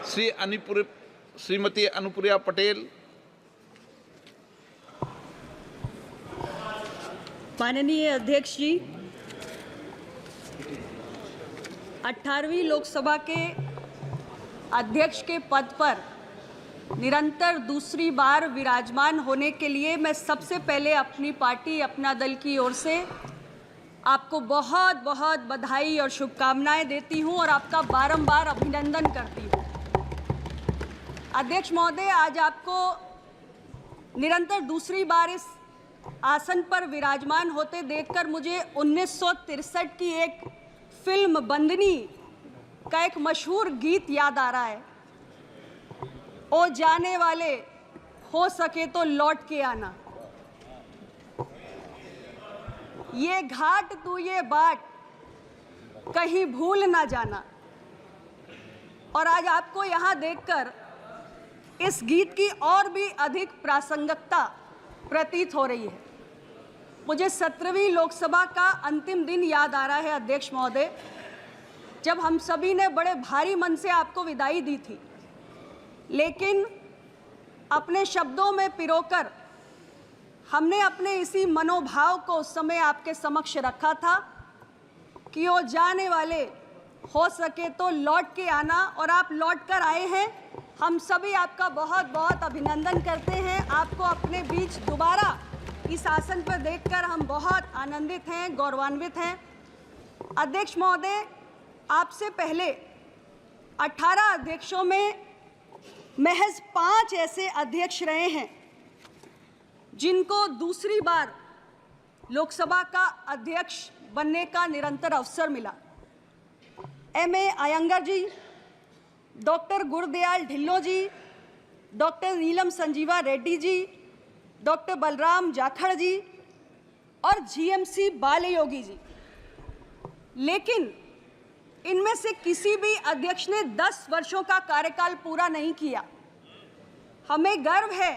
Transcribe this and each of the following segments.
श्रीमती अनुप्रिया पटेल। माननीय अध्यक्ष जी, 18वीं लोकसभा के अध्यक्ष के पद पर निरंतर दूसरी बार विराजमान होने के लिए मैं सबसे पहले अपनी पार्टी, अपना दल की ओर से आपको बहुत बहुत बधाई और शुभकामनाएं देती हूं और आपका बारंबार अभिनंदन करती हूं। अध्यक्ष महोदय, आज आपको निरंतर दूसरी बार इस आसन पर विराजमान होते देखकर मुझे 1963 की एक फिल्म बंदनी का एक मशहूर गीत याद आ रहा है। ओ जाने वाले, हो सके तो लौट के आना, ये घाट तू ये बाट, कहीं भूल ना जाना। और आज आपको यहाँ देखकर इस गीत की और भी अधिक प्रासंगिकता प्रतीत हो रही है। मुझे 17वीं लोकसभा का अंतिम दिन याद आ रहा है अध्यक्ष महोदय, जब हम सभी ने बड़े भारी मन से आपको विदाई दी थी, लेकिन अपने शब्दों में पिरोकर हमने अपने इसी मनोभाव को उस समय आपके समक्ष रखा था कि वो जाने वाले, हो सके तो लौट के आना, और आप लौट कर आए हैं। हम सभी आपका बहुत बहुत अभिनंदन करते हैं। आपको अपने बीच दोबारा इस आसन पर देखकर हम बहुत आनंदित हैं, गौरवान्वित हैं। अध्यक्ष महोदय, आपसे पहले 18 अध्यक्षों में महज 5 ऐसे अध्यक्ष रहे हैं जिनको दूसरी बार लोकसभा का अध्यक्ष बनने का निरंतर अवसर मिला। M.A. अयंगर जी, डॉक्टर गुरदयाल ढिल्लों जी, डॉक्टर नीलम संजीवा रेड्डी जी, डॉक्टर बलराम जाखड़ जी और GMC बालयोगी जी। लेकिन इनमें से किसी भी अध्यक्ष ने 10 वर्षों का कार्यकाल पूरा नहीं किया। हमें गर्व है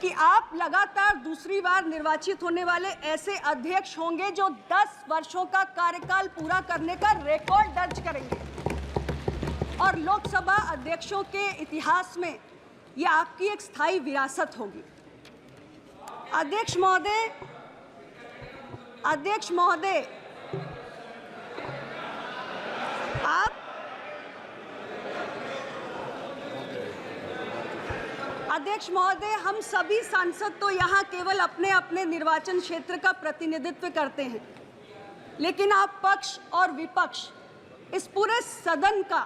कि आप लगातार दूसरी बार निर्वाचित होने वाले ऐसे अध्यक्ष होंगे जो 10 वर्षों का कार्यकाल पूरा करने का रिकॉर्ड दर्ज करेंगे, और लोकसभा अध्यक्षों के इतिहास में यह आपकी एक स्थायी विरासत होगी। अध्यक्ष महोदय, हम सभी सांसद तो यहाँ केवल अपने अपने निर्वाचन क्षेत्र का प्रतिनिधित्व करते हैं, लेकिन आप पक्ष और विपक्ष इस पूरे सदन का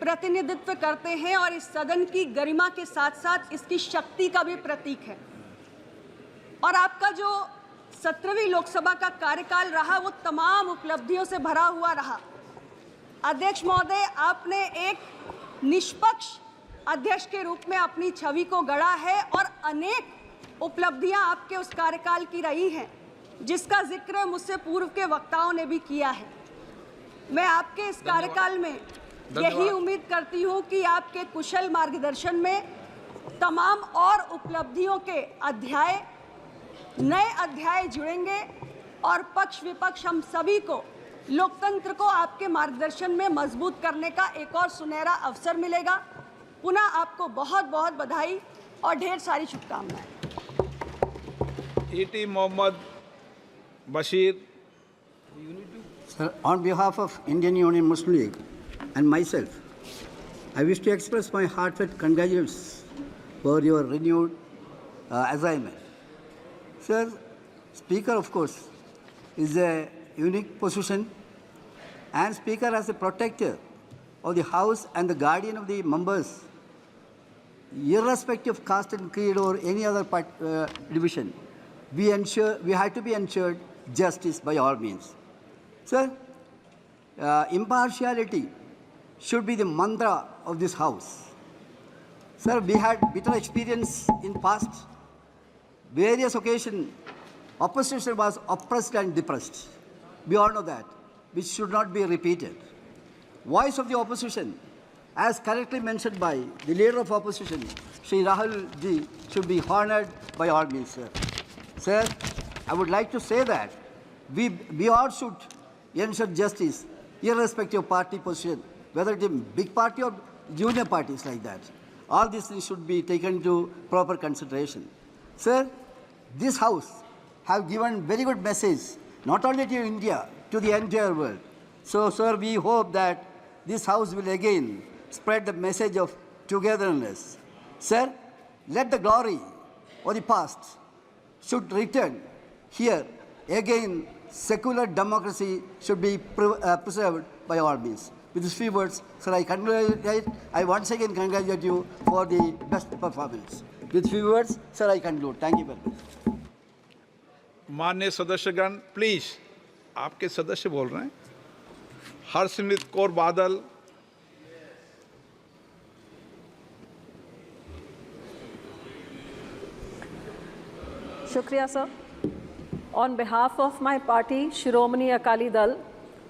प्रतिनिधित्व करते हैं और इस सदन की गरिमा के साथ साथ इसकी शक्ति का भी प्रतीक है। और आपका जो 17वीं लोकसभा का कार्यकाल रहा वो तमाम उपलब्धियों से भरा हुआ रहा। अध्यक्ष महोदय, आपने एक निष्पक्ष अध्यक्ष के रूप में अपनी छवि को गढ़ा है और अनेक उपलब्धियां आपके उस कार्यकाल की रही हैं, जिसका जिक्र मुझसे पूर्व के वक्ताओं ने भी किया है। मैं आपके इस कार्यकाल में यही उम्मीद करती हूं कि आपके कुशल मार्गदर्शन में तमाम और उपलब्धियों के नए अध्याय जुड़ेंगे और पक्ष विपक्ष हम सभी को, लोकतंत्र को आपके मार्गदर्शन में मजबूत करने का एक और सुनहरा अवसर मिलेगा। पुनः आपको बहुत बहुत बधाई और ढेर सारी शुभकामनाएं। E.T. Mohammad Bashir. Sir, on behalf of Indian Union Muslim League and myself, I wish to express my heartfelt congratulations for your renewed assignment. Sir, Speaker, of course, is a unique position, and Speaker as a protector of the House and the guardian of the members, irrespective of caste and creed or any other division, we have to be ensured justice by all means. Sir, impartiality should be the mantra of this House. Sir, we had bitter experience in past. Various occasions, opposition was oppressed and depressed. We all know that, which should not be repeated. Voice of the opposition, as correctly mentioned by the leader of opposition, Shri Rahul ji, should be honored by all means, sir. Sir, I would like to say that we all should ensure justice, irrespective of party position, whether it is big party or junior parties like that. All these things should be taken into proper consideration. Sir, this House have given very good message, not only to India, to the entire world. So, sir, we hope that this House will again spread the message of togetherness. Sir, let the glory of the past should return here. Again, secular democracy should be preserved by all means. With these few words, sir, I once again congratulate you for the best performance. With few words, sir, I conclude. Thank you very much. माननीय सदस्यगण, please, आपके सदस्य बोल रहे हैं। Harsimrat Kaur Badal, Shukriya, sir. On behalf of my party, Shiromani Akali Dal,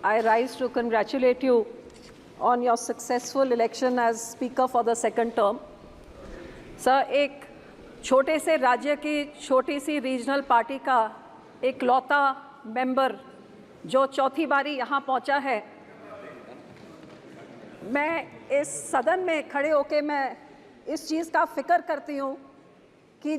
I rise to congratulate you on your successful election as Speaker for the second term. Sir, एक छोटे से राज्य की छोटी सी रीजनल पार्टी का एक लौता मेंबर जो चौथी बारी यहाँ पहुँचा है, मैं इस सदन में खड़े होकर मैं इस चीज़ का फिक्र करती हूँ कि